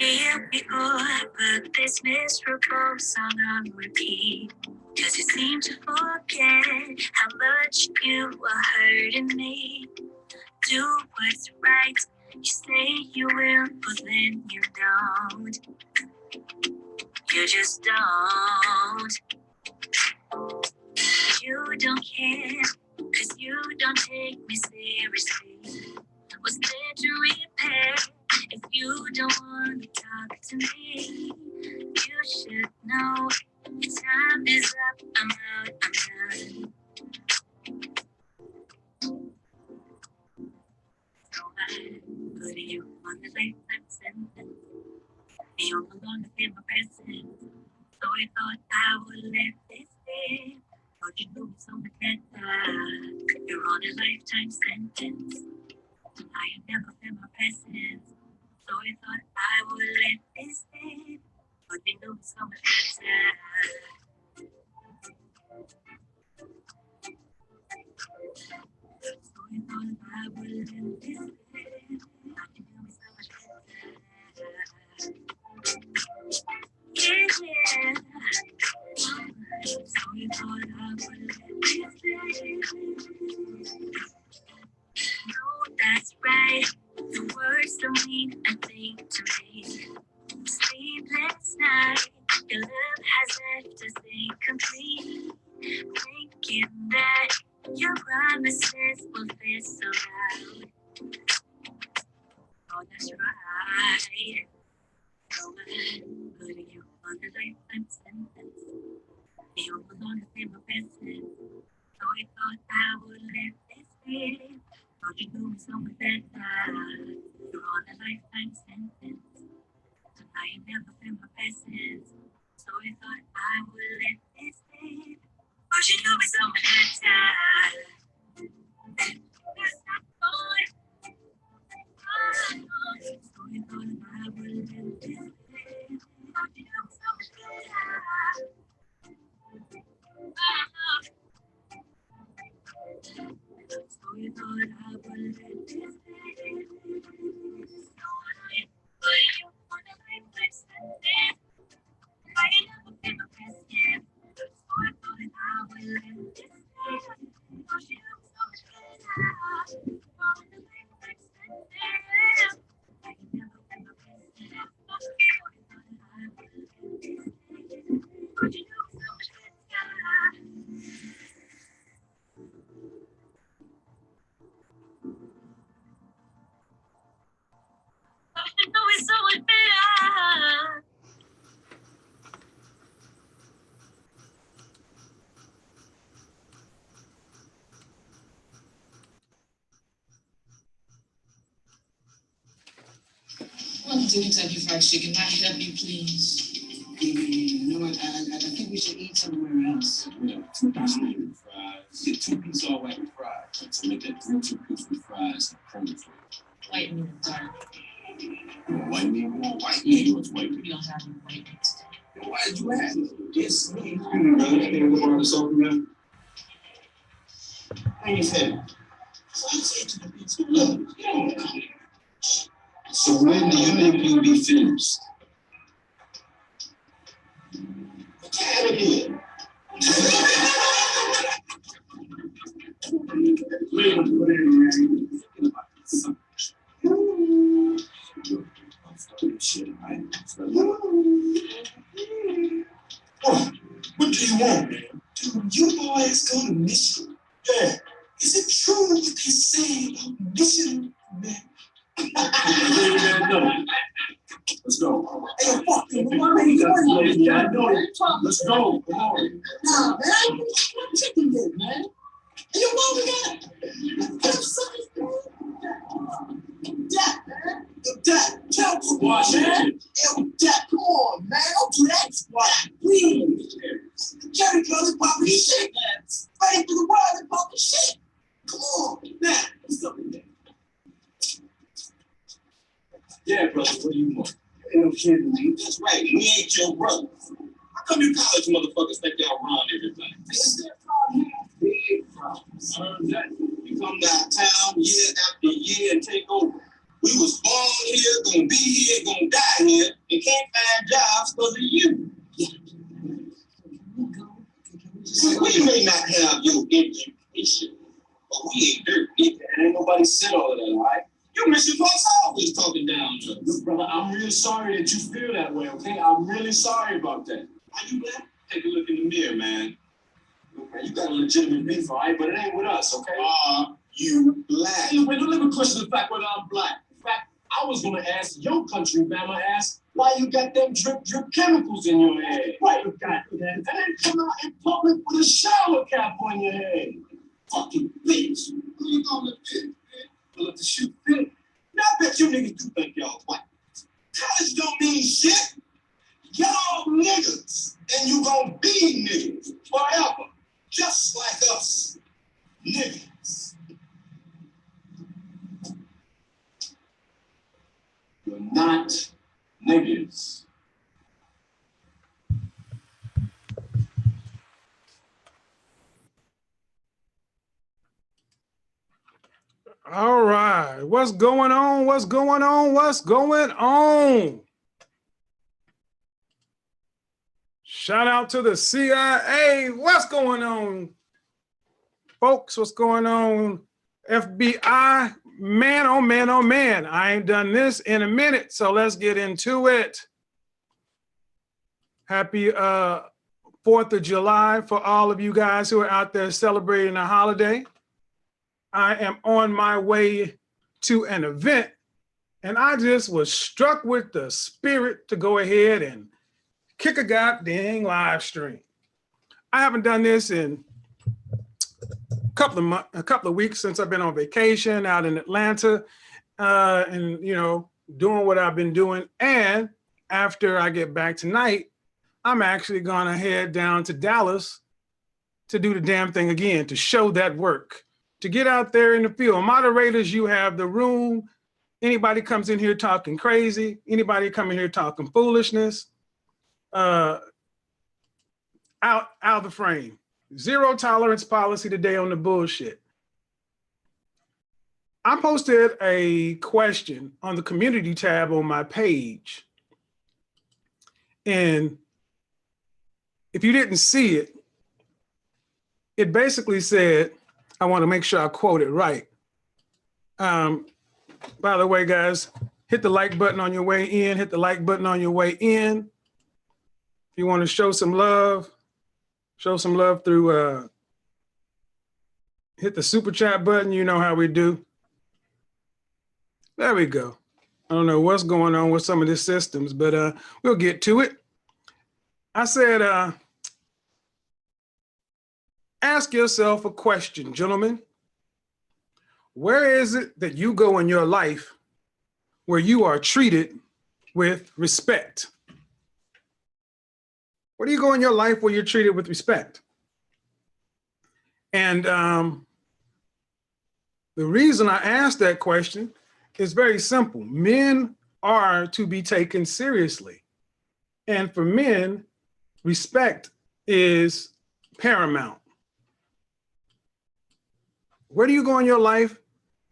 Here we go, put this miserable song on repeat. Cause you seem to forget how much you are hurting me. Do what's right, you say you will, but then you don't. You just don't. You don't care, cause you don't take me seriously. What's there to repair if you don't want to talk to me? You should know your time is up. I'm out, I'm done. So I put you on the lifetime sentence. You no longer feel my presence. So I thought I would let this be. But you knew me so much better. You're on a lifetime sentence. I have never felt my presence. So I thought I would let this be. But you knew me so much better. So I thought I would let this be. But you knew me so much better. Yeah. So I thought I would let this be. No, that's right. The words don't mean a thing to me. Sleepless night, your love has left us incomplete. Thinking that your promises will fit so loud. Oh, that's right. So I'm putting you on the lifetime sentence. You no longer feel my presence. So I thought I would let this be. Thought you knew me so much better. You're on a lifetime sentence. I never felt my presence. So I thought I would let this be. But you knew me so much better. That's not good. So I thought I would let this be. But you knew me so much better. So you thought I would let this be. So I put you on a lifetime sentence. I never felt my presence. So I thought I would let this be. But you knew me so much better. On a lifetime sentence. I never felt my presence. So I thought I would let this be. But you knew me so much better. But you know it's so much better. Welcome to Kentucky Fried Chicken. How can I help you, please? You know what? I think we should eat somewhere else. Yeah, 2-piece with fries. Get 2-piece all white with fries. To make that 2-piece with fries and curly fries. White meat and dark. White meat, more white meat. What's white meat? We don't have any white meat. Why did you ask? It's me. You brought us over there. How you said? So I said to the bitch, look, you don't know. So when do you think you'll be finished? What time it is? What do you want, man? Dude, you boys go to Michigan? Yeah. Is it true what they say about Michigan, man? Let's go. Hey, fuck you. Let's go. Come on. Nah, man. I ain't gonna chicken yet, man. Hey, yo, what we got? Dad, man. Yo, Dad, tell squad, man. Yo, Dad, come on, man. Don't do that, squad. Please. Jerry girls are popping shit. Ready for the world and popping shit. Come on. Now, what's up with that? Yeah, brother, what do you want? Ain't no shit, man. That's right. We ain't your brothers. How come you college motherfuckers think y'all run everything? It's their problem. Big problems. That. You come downtown year after year and take over. We was born here, gonna be here, gonna die here, and can't find jobs because of you. Yeah. We may not have your education, but we ain't dirt, nigga. And ain't nobody said all of that, all right? You Mr. Fox always talking down to us. Look, brother, I'm really sorry that you feel that way, okay? I'm really sorry about that. Are you black? Take a look in the mirror, man. Look, man, you got a legitimate beef, all right? But it ain't with us, okay? You black? Hey, look, man, don't ever question the fact whether I'm black. In fact, I was gonna ask your country, Bama, why you got them drip chemicals in your head. Right, you got that. And then come out in public with a shower cap on your head. Fucking bitch. Who you gonna fit, man? Well, if the shoe fit, now I bet you niggas do think y'all white. College don't mean shit. Y'all niggas. And you gonna be niggas forever. Just like us. Niggas. You're not niggas. All right. What's going on? What's going on? What's going on? Shout out to the CIA. What's going on, folks? What's going on? FBI. Man, oh man, oh man. I ain't done this in a minute, so let's get into it. Happy 4th of July for all of you guys who are out there celebrating a holiday. I am on my way to an event, and I just was struck with the spirit to go ahead and kick a goddamn live stream. I haven't done this in a couple of weeks since I've been on vacation out in Atlanta, and doing what I've been doing. And after I get back tonight, I'm actually gonna head down to Dallas to do the damn thing again, to show that work, to get out there in the field. Moderators, you have the room. Anybody comes in here talking crazy, anybody coming here talking foolishness, out of the frame. Zero tolerance policy today on the bullshit. I posted a question on the community tab on my page. And if you didn't see it, it basically said, I want to make sure I quote it right. By the way, guys, hit the like button on your way in, hit the like button on your way in. If you want to show some love through, hit the super chat button. You know how we do. There we go. I don't know what's going on with some of these systems, but we'll get to it. I said, ask yourself a question, gentlemen. Where is it that you go in your life where you are treated with respect? Where do you go in your life where you're treated with respect? And the reason I asked that question is very simple. Men are to be taken seriously. And for men, respect is paramount. Where do you go in your life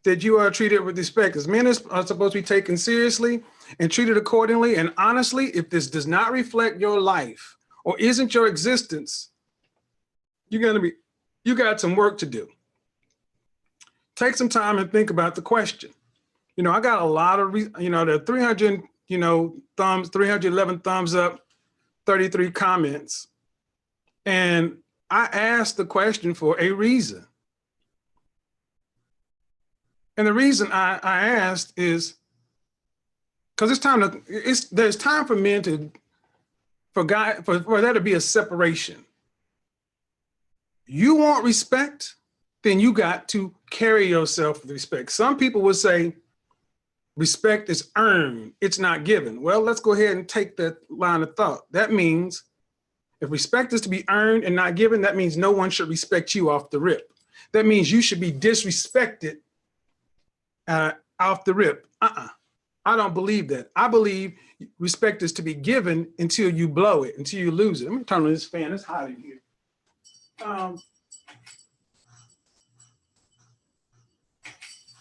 that you are treated with respect? Because men are supposed to be taken seriously and treated accordingly. And honestly, if this does not reflect your life or isn't your existence, you got some work to do. Take some time and think about the question. I got a lot of, there are 300, thumbs, 311 thumbs up, 33 comments. And I asked the question for a reason. And the reason I asked is because there's time for men for there to be a separation. You want respect, then you got to carry yourself with respect. Some people would say respect is earned, it's not given. Well, let's go ahead and take that line of thought. That means if respect is to be earned and not given, that means no one should respect you off the rip. That means you should be disrespected off the rip. I don't believe that. I believe respect is to be given until you blow it, until you lose it. Let me turn on this fan, it's hot in here.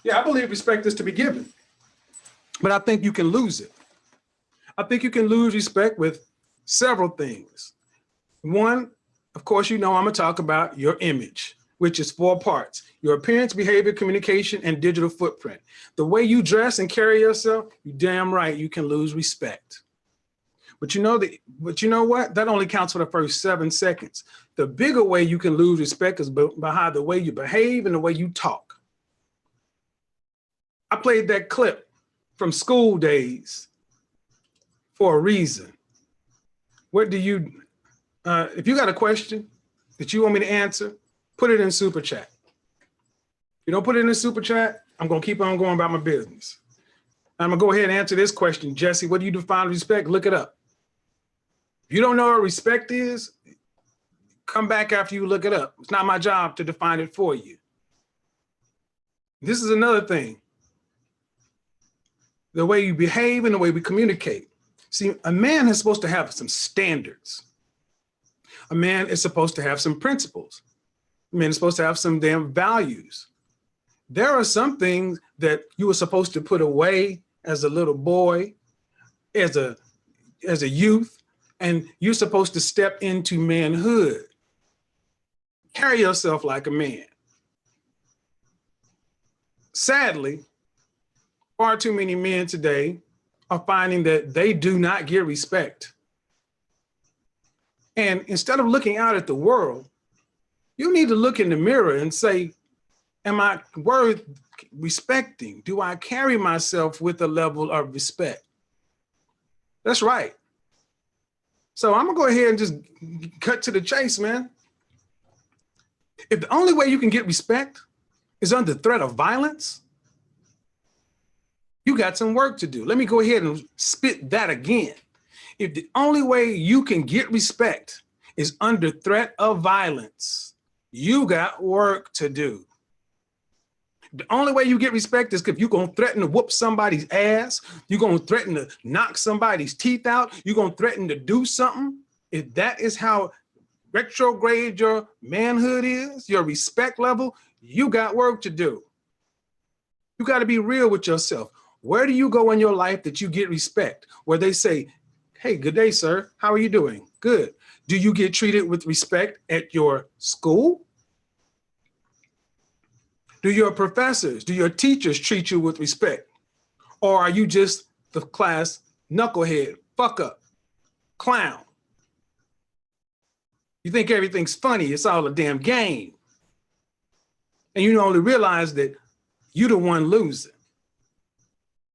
Yeah, I believe respect is to be given. but I think you can lose it. I think you can lose respect with several things. One, of course, you know I'm gonna talk about your image, which is 4 parts: your appearance, behavior, communication, and digital footprint. The way you dress and carry yourself, you damn right you can lose respect. But you know what? That only counts for the first 7 seconds. The bigger way you can lose respect is behind the way you behave and the way you talk. I played that clip from school days for a reason. What do you, if you got a question that you want me to answer, put it in super chat. If you don't put it in the super chat, I'm gonna keep on going about my business. I'm gonna go ahead and answer this question. Jesse, what do you define respect? Look it up. If you don't know what respect is, come back after you look it up. It's not my job to define it for you. This is another thing. The way you behave and the way we communicate. See, a man is supposed to have some standards. A man is supposed to have some principles. A man is supposed to have some damn values. There are some things that you were supposed to put away as a little boy, as a youth, and you're supposed to step into manhood. Carry yourself like a man. Sadly, far too many men today are finding that they do not get respect. And instead of looking out at the world, you need to look in the mirror and say, am I worth respecting? Do I carry myself with a level of respect? That's right. So I'm gonna go ahead and just cut to the chase, man. If the only way you can get respect is under threat of violence, you got some work to do. Let me go ahead and spit that again. If the only way you can get respect is under threat of violence, you got work to do. The only way you get respect is if you're gonna threaten to whoop somebody's ass, you're gonna threaten to knock somebody's teeth out, you're gonna threaten to do something. If that is how retrograde your manhood is, your respect level, you got work to do. You gotta be real with yourself. Where do you go in your life that you get respect? Where they say, hey, good day, sir. How are you doing? Good. Do you get treated with respect at your school? Do your professors, do your teachers treat you with respect? Or are you just the class knucklehead, fuck up, clown? You think everything's funny, it's all a damn game. And you only realize that you're the one losing.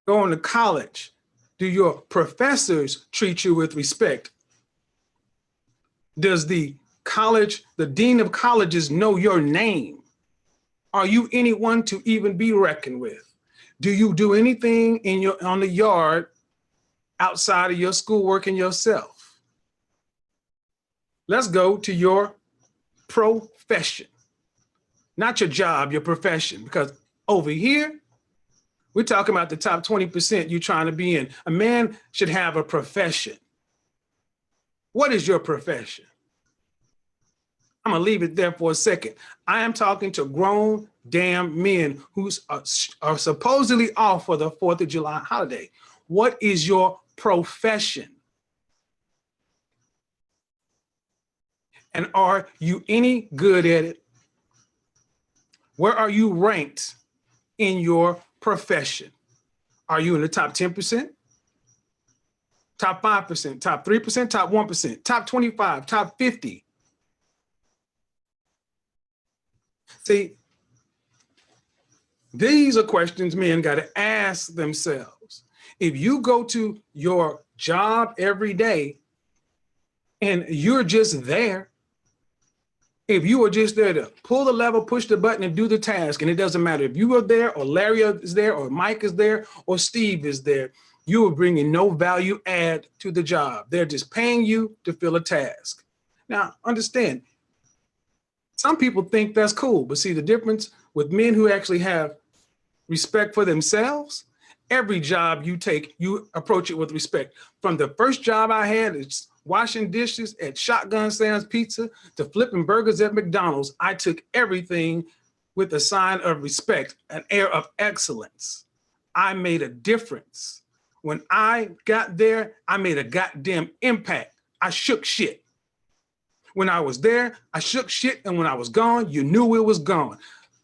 Going to college, do your professors treat you with respect? Does the dean of colleges know your name? Are you anyone to even be reckoned with? Do you do anything on the yard outside of your schoolwork and yourself? Let's go to your profession, not your job, your profession, because over here, we're talking about the top 20% you're trying to be in. A man should have a profession. What is your profession? I'm gonna leave it there for a second. I am talking to grown damn men who are supposedly off for the 4th of July holiday. What is your profession? And are you any good at it? Where are you ranked in your profession? Are you in the top 10%? Top 5%, top 3%, top 1%, top 25, top 50? See, these are questions men got to ask themselves. If you go to your job every day and you're just there, if you are just there to pull the lever, push the button, and do the task, and it doesn't matter if you are there or Larry is there or Mike is there or Steve is there, you are bringing no value add to the job. They're just paying you to fill a task. Now, understand, some people think that's cool, but see the difference with men who actually have respect for themselves, every job you take, you approach it with respect. From the first job I had, it's washing dishes at Shotgun Sam's Pizza to flipping burgers at McDonald's, I took everything with a sign of respect, an air of excellence. I made a difference. When I got there, I made a goddamn impact. I shook shit. When I was there, I shook shit, and when I was gone, you knew it was gone.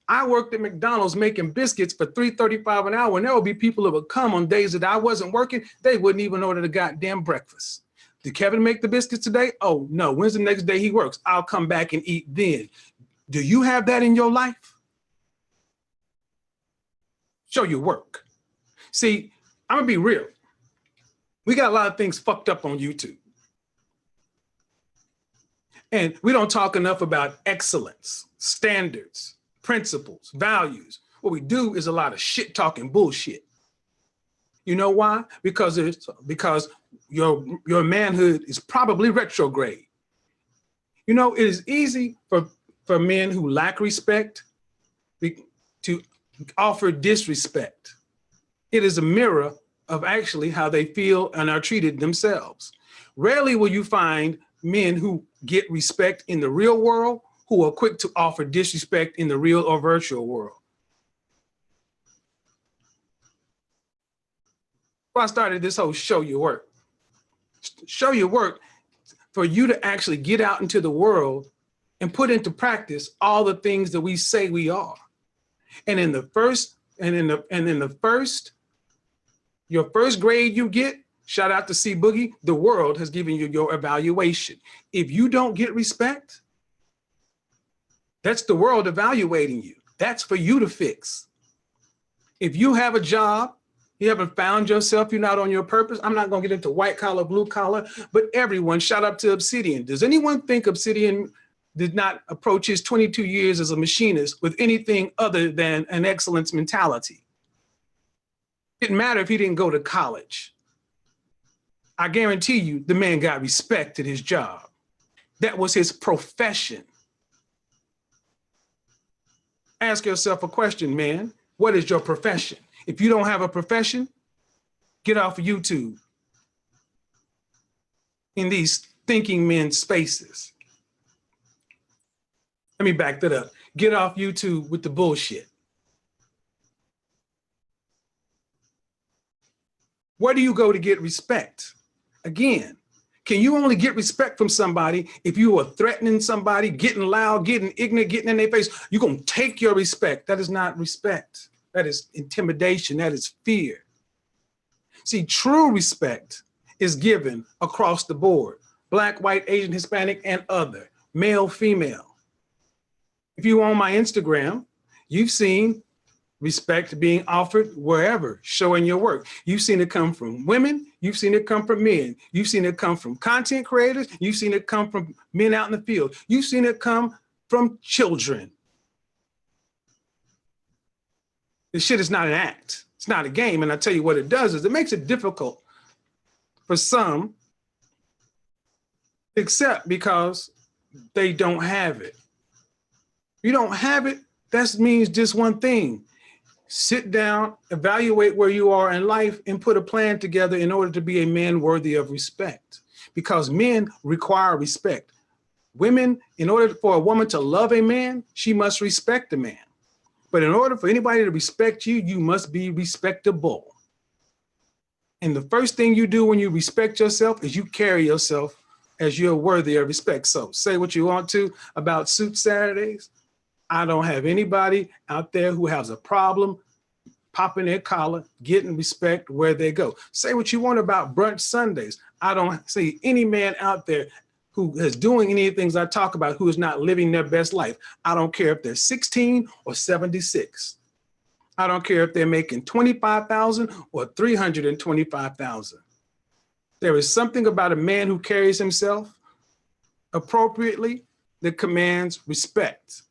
I worked at McDonald's making biscuits for $3.35 an hour, and there would be people that would come on days that I wasn't working. They wouldn't even order the goddamn breakfast. Did Kevin make the biscuits today? Oh, no. When's the next day he works? I'll come back and eat then. Do you have that in your life? Show your work. See, I'm going to be real. We got a lot of things fucked up on YouTube. And we don't talk enough about excellence, standards, principles, values. What we do is a lot of shit talking bullshit. You know why? Because your manhood is probably retrograde. You know, it is easy for men who lack respect to offer disrespect. It is a mirror of actually how they feel and are treated themselves. Rarely will you find men who get respect in the real world who are quick to offer disrespect in the real or virtual world. I started this whole show your work. Show your work for you to actually get out into the world and put into practice all the things that we say we are. And in the first, your first grade you get, shout out to C Boogie, the world has given you your evaluation. If you don't get respect, that's the world evaluating you. That's for you to fix. If you have a job, you haven't found yourself, you're not on your purpose. I'm not going to get into white collar, blue collar, but everyone, shout out to Obsidian. Does anyone think Obsidian did not approach his 22 years as a machinist with anything other than an excellence mentality? Didn't matter if he didn't go to college. I guarantee you the man got respect at his job. That was his profession. Ask yourself a question, man. What is your profession? If you don't have a profession, get off of YouTube in these thinking men spaces. Let me back that up. Get off YouTube with the bullshit. Where do you go to get respect? Again, can you only get respect from somebody if you are threatening somebody, getting loud, getting ignorant, getting in their face? You're going to take your respect. That is not respect. That is intimidation. That is fear. See, true respect is given across the board. Black, white, Asian, Hispanic, and other. Male, female. If you're on my Instagram, you've seen respect being offered wherever, showing your work. You've seen it come from women. You've seen it come from men. You've seen it come from content creators. You've seen it come from men out in the field. You've seen it come from children. This shit is not an act. It's not a game. And I tell you what it does is it makes it difficult for some, except because they don't have it. You don't have it, that means just one thing. Sit down, evaluate where you are in life, and put a plan together in order to be a man worthy of respect. Because men require respect. Women, in order for a woman to love a man, she must respect a man. But in order for anybody to respect you, you must be respectable. And the first thing you do when you respect yourself is you carry yourself as you're worthy of respect. So say what you want to about Suit Saturdays. I don't have anybody out there who has a problem popping their collar, getting respect where they go. Say what you want about brunch Sundays. I don't see any man out there who is doing any of the things I talk about who is not living their best life. I don't care if they're 16 or 76. I don't care if they're making 25,000 or 325,000. There is something about a man who carries himself appropriately that commands respect.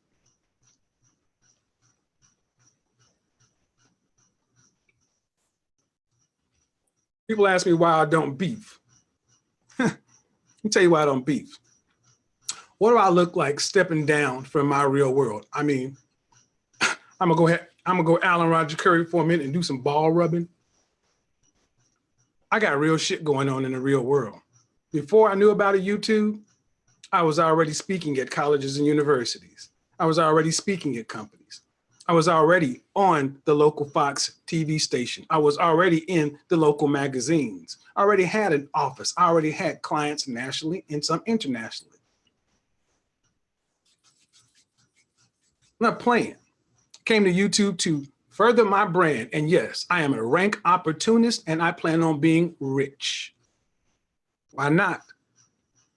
People ask me why I don't beef. Let me tell you why I don't beef. What do I look like stepping down from my real world? I mean, I'm gonna go Alan Roger Curry for a minute and do some ball rubbing. I got real shit going on in the real world. Before I knew about a YouTube, I was already speaking at colleges and universities. I was already speaking at companies. I was already on the local Fox TV station. I was already in the local magazines. I already had an office. I already had clients nationally and some internationally. I'm not playing. Came to YouTube to further my brand. And yes, I am a rank opportunist and I plan on being rich. Why not?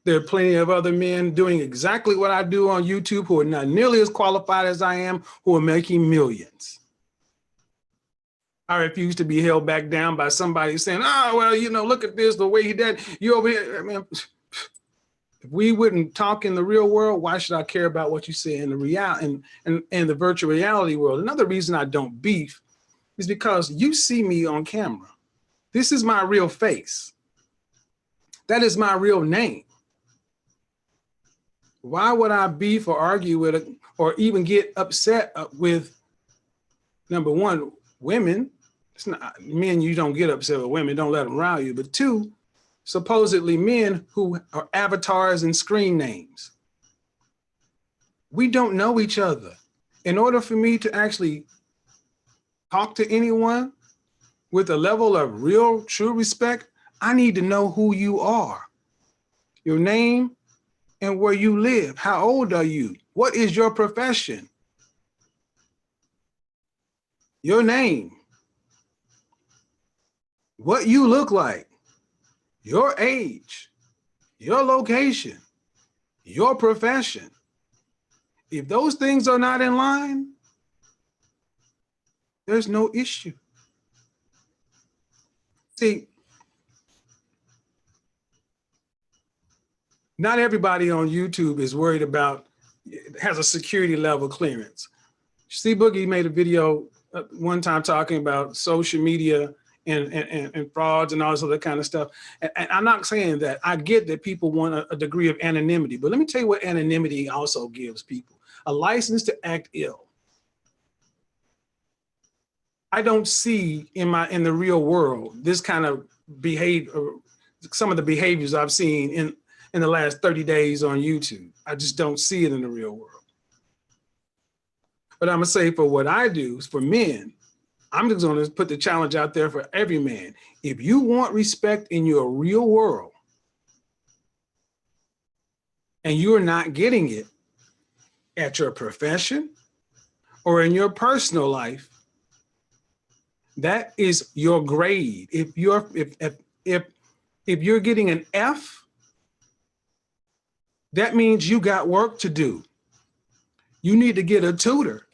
There are plenty of other men doing exactly what I do on YouTube who are not nearly as qualified as I am, who are making millions. I refuse to be held back down by somebody saying, oh, well, you know, look at this, the way he did, you over here. I mean, if we wouldn't talk in the real world, why should I care about what you say in the reality and the virtual reality world? Another reason I don't beef is because you see me on camera. This is my real face. That is my real name. Why would I beef or argue with it or even get upset with, number one, women? It's not men, you don't get upset with women, don't let them rile you. But two, supposedly men who are avatars and screen names. We don't know each other. In order for me to actually talk to anyone with a level of real, true respect, I need to know who you are, your name, and where you live. How old are you? What is your profession? Your name, what you look like, your age, your location, your profession. If those things are not in line, there's no issue. See, not everybody on YouTube is worried about, has a security level clearance. C Boogie made a video one time talking about social media and frauds and all this other kind of stuff. And I'm not saying that. I get that people want a degree of anonymity, but let me tell you what anonymity also gives people: a license to act ill. I don't see in the real world this kind of behavior, some of the behaviors I've seen in the last 30 days on YouTube. I just don't see it in the real world. But I'm gonna say for what I do, for men, I'm just gonna put the challenge out there for every man. If you want respect in your real world and you're not getting it at your profession or in your personal life, that is your grade. If you're getting an F, that means you got work to do. You need to get a tutor.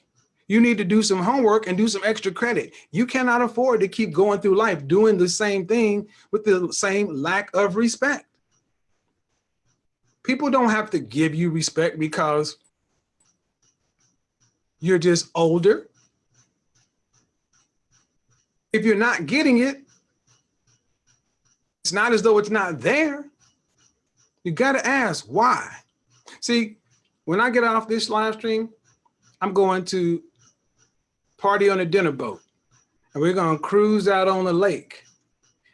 You need to do some homework and do some extra credit. You cannot afford to keep going through life doing the same thing with the same lack of respect. People don't have to give you respect because you're just older. If you're not getting it, it's not as though it's not there. You got to ask why. See, when I get off this live stream, I'm going to party on a dinner boat, and we're going to cruise out on the lake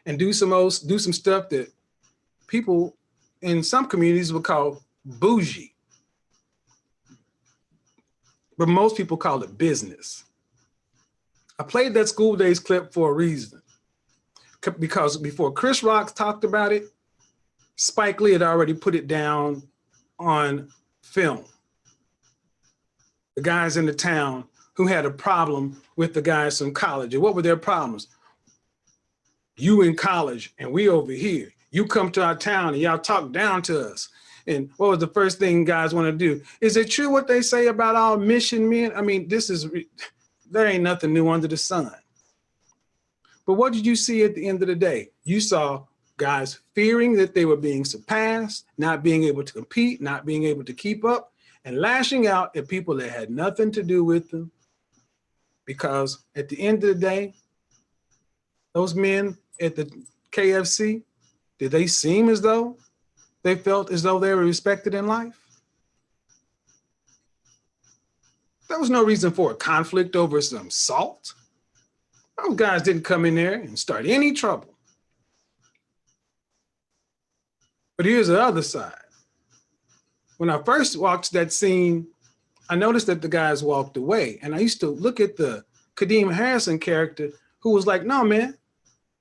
and do some stuff that people in some communities would call bougie, but most people call it business. I played that School Days clip for a reason, because before Chris Rock talked about it, Spike Lee had already put it down on film. The guys in the town who had a problem with the guys from college. And what were their problems? You in college and we over here. You come to our town and y'all talk down to us. And what was the first thing guys want to do? Is it true what they say about all mission men? I mean, there ain't nothing new under the sun. But what did you see at the end of the day? You saw guys fearing that they were being surpassed, not being able to compete, not being able to keep up, and lashing out at people that had nothing to do with them. Because at the end of the day, those men at the KFC, did they seem as though they felt as though they were respected in life? There was no reason for a conflict over some salt. Those guys didn't come in there and start any trouble. But here's the other side. When I first watched that scene I noticed that the guys walked away, and I used to look at the Kadeem Harrison character who was like, no, man,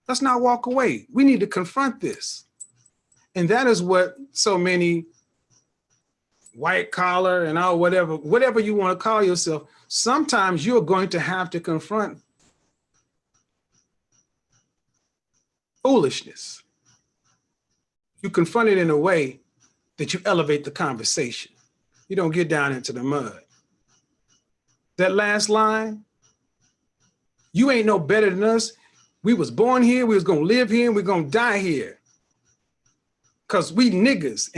let's not walk away. We need to confront this. And that is what so many white collar and all whatever you want to call yourself, sometimes you're going to have to confront foolishness. You confront it in a way that you elevate the conversation. You don't get down into the mud. That last line, you ain't no better than us. We was born here, we was gonna live here, and we're gonna die here. Cause we niggas,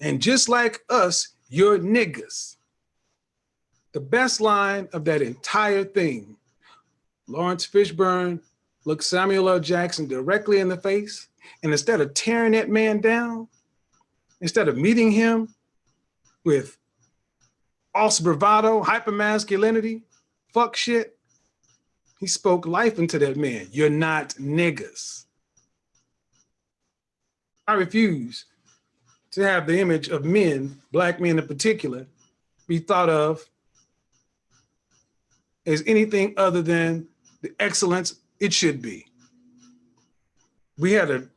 and just like us, you're niggas. The best line of that entire thing, Lawrence Fishburne looked Samuel L. Jackson directly in the face, and instead of tearing that man down, instead of meeting him with false bravado, hypermasculinity, fuck shit, he spoke life into that man. You're not niggas. I refuse to have the image of men, black men in particular, be thought of as anything other than the excellence it should be. We had a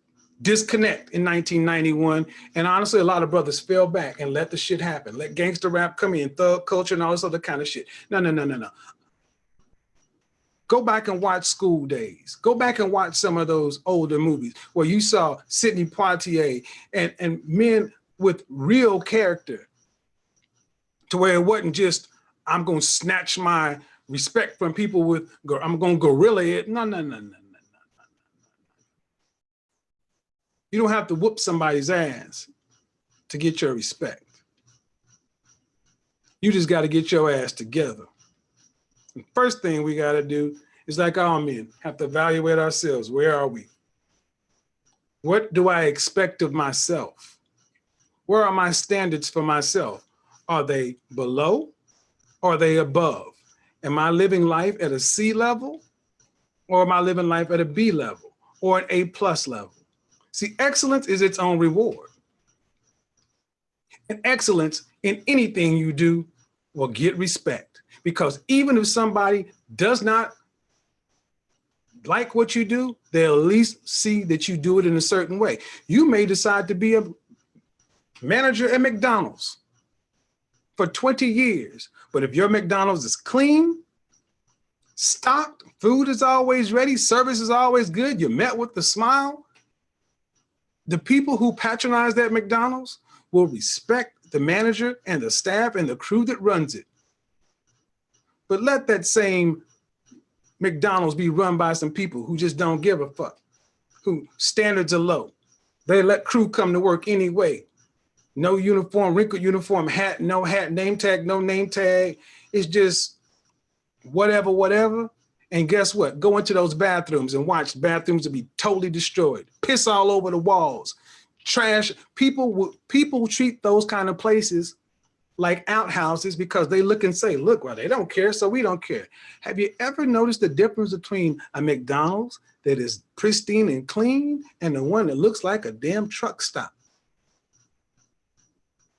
disconnect in 1991, and honestly, a lot of brothers fell back and let the shit happen. Let gangster rap come in, thug culture, and all this other kind of shit. No. Go back and watch School Days. Go back and watch some of those older movies where you saw Sidney Poitier and men with real character, to where it wasn't just, I'm going to snatch my respect from people with, I'm going to gorilla it. No. You don't have to whoop somebody's ass to get your respect. You just got to get your ass together. The first thing we got to do is, like all men, have to evaluate ourselves. Where are we? What do I expect of myself? Where are my standards for myself? Are they below or are they above? Am I living life at a C level, or am I living life at a B level or an A+ level? See, excellence is its own reward. And excellence in anything you do will get respect, because even if somebody does not like what you do, they'll at least see that you do it in a certain way. You may decide to be a manager at McDonald's for 20 years, but if your McDonald's is clean, stocked, food is always ready, service is always good, you're met with a smile, the people who patronize that McDonald's will respect the manager and the staff and the crew that runs it. But let that same McDonald's be run by some people who just don't give a fuck, who standards are low. They let crew come to work anyway. No uniform, wrinkled uniform, hat, no hat, name tag, no name tag. It's just whatever. And guess what? Go into those bathrooms and watch bathrooms to be totally destroyed. Piss all over the walls. Trash. People treat those kind of places like outhouses because they look and say, look, well, they don't care, so we don't care. Have you ever noticed the difference between a McDonald's that is pristine and clean and the one that looks like a damn truck stop?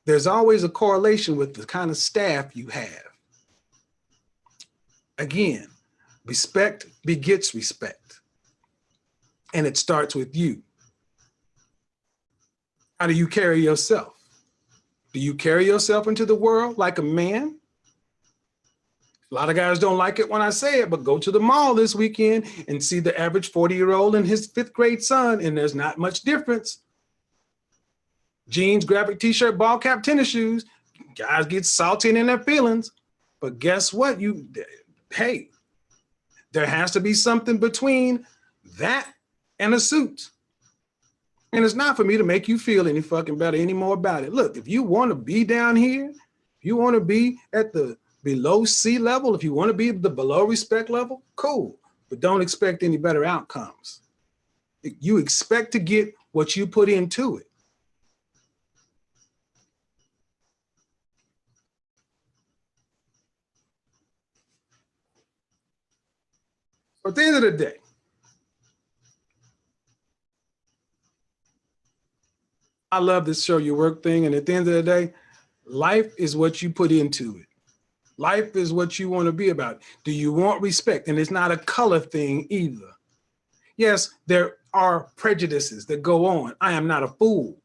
There's always a correlation with the kind of staff you have. Again, respect begets respect. And it starts with you. How do you carry yourself? Do you carry yourself into the world like a man? A lot of guys don't like it when I say it, but go to the mall this weekend and see the average 40-year-old and his 5th grade son, and there's not much difference. Jeans, graphic t-shirt, ball cap, tennis shoes. Guys get salty in their feelings. But guess what? Hey, there has to be something between that and a suit. And it's not for me to make you feel any fucking better anymore about it. Look, if you want to be down here, if you want to be at the below C level, if you want to be the below respect level, cool. But don't expect any better outcomes. You expect to get what you put into it. So at the end of the day, I love this show your work thing. And at the end of the day, Life is what you put into it. Life is what you want to be about. Do you want respect? And it's not a color thing either. Yes, there are prejudices that go on. I am not a fool.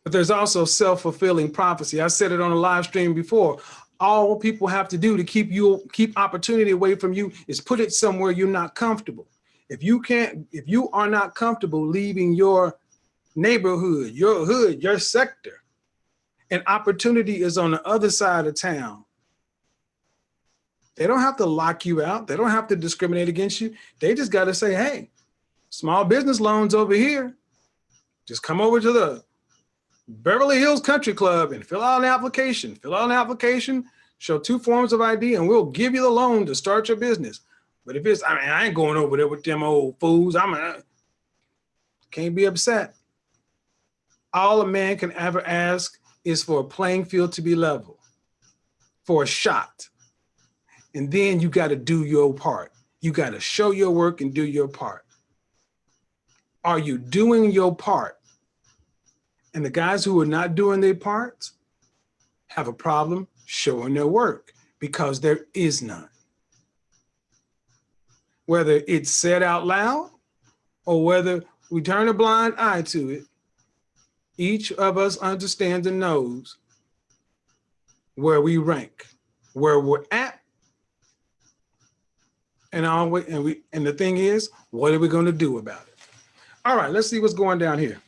But there's also self-fulfilling prophecy. I said it on a live stream before. All people have to do to keep opportunity away from you is put it somewhere you're not comfortable. If you are not comfortable leaving your neighborhood, your hood, your sector, and opportunity is on the other side of town, they don't have to lock you out. They don't have to discriminate against you. They just got to say, hey, small business loans over here. Just come over to the Beverly Hills Country Club and fill out an application. Fill out an application, show 2 forms of ID, and we'll give you the loan to start your business. But if it's, I ain't going over there with them old fools. Can't be upset. All a man can ever ask is for a playing field to be level, for a shot. And then you got to do your part. You got to show your work and do your part. Are you doing your part? And the guys who are not doing their parts have a problem showing their work because there is none. Whether it's said out loud or whether we turn a blind eye to it, each of us understands and knows where we rank, where we're at, and the thing is, what are we going to do about it? All right, let's see what's going down here.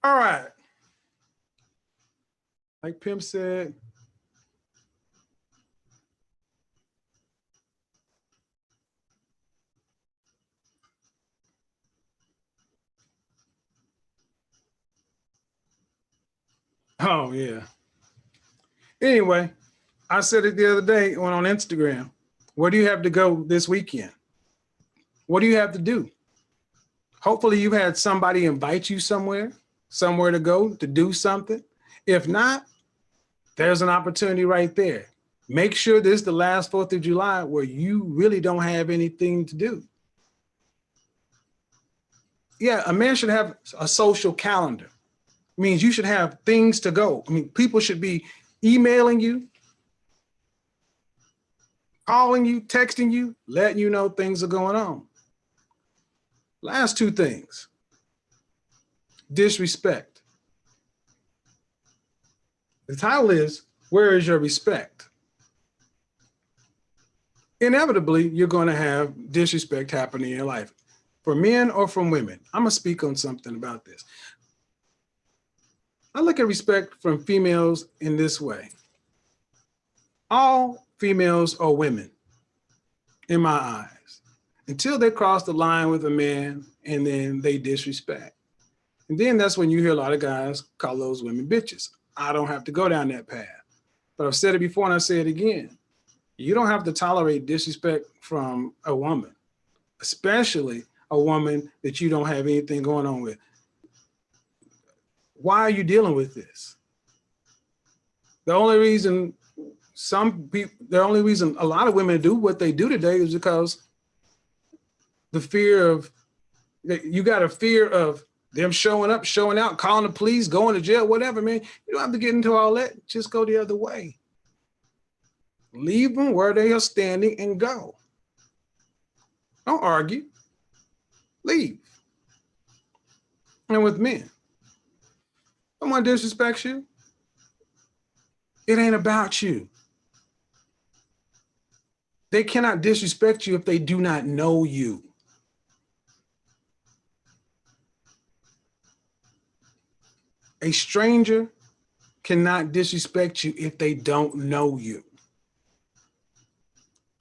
All right. Like Pimp said, oh yeah. Anyway, I said it the other day on Instagram. Where do you have to go this weekend? What do you have to do? Hopefully you had somebody invite you somewhere to go to do something. If not, there's an opportunity right there. Make sure this is the last 4th of July where you really don't have anything to do. Yeah, a man should have a social calendar. It means you should have things to go. I mean, people should be emailing you, calling you, texting you, letting you know things are going on. Last 2 things. Disrespect. The title is, where is your respect? Inevitably, you're going to have disrespect happen in your life, for men or from women. I'm going to speak on something about this. I look at respect from females in this way. All females are women in my eyes until they cross the line with a man and then they disrespect. And then that's when you hear a lot of guys call those women bitches. I don't have to go down that path. But I've said it before and I say it again. You don't have to tolerate disrespect from a woman, especially a woman that you don't have anything going on with. Why are you dealing with this? The only reason a lot of women do what they do today is because you got a fear of them showing up, showing out, calling the police, going to jail, whatever, man. You don't have to get into all that. Just go the other way. Leave them where they are standing and go. Don't argue. Leave. And with men, someone disrespects you, it ain't about you. They cannot disrespect you if they do not know you. A stranger cannot disrespect you if they don't know you.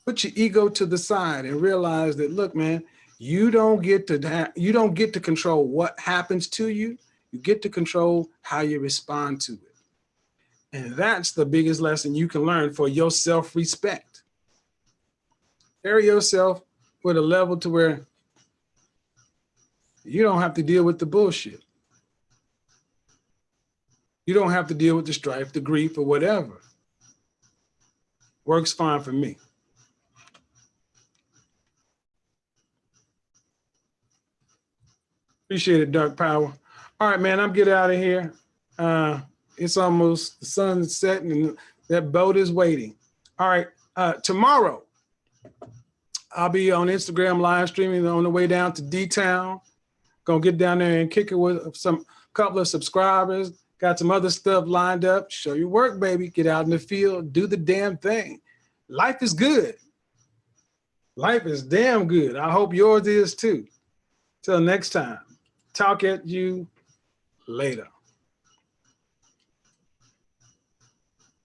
Put your ego to the side and realize that, look, man, you don't get to control what happens to you. You get to control how you respond to it. And that's the biggest lesson you can learn for your self-respect. Carry yourself with a level to where you don't have to deal with the bullshit. You don't have to deal with the strife, the grief, or whatever. Works fine for me. Appreciate it, Dark Power. All right, man, I'm getting out of here. It's almost the sun's setting and that boat is waiting. All right, tomorrow I'll be on Instagram live streaming on the way down to D-Town. Gonna get down there and kick it with some couple of subscribers. Got some other stuff lined up. Show your work, baby. Get out in the field. Do the damn thing. Life is good. Life is damn good. I hope yours is too. Till next time. Talk at you later.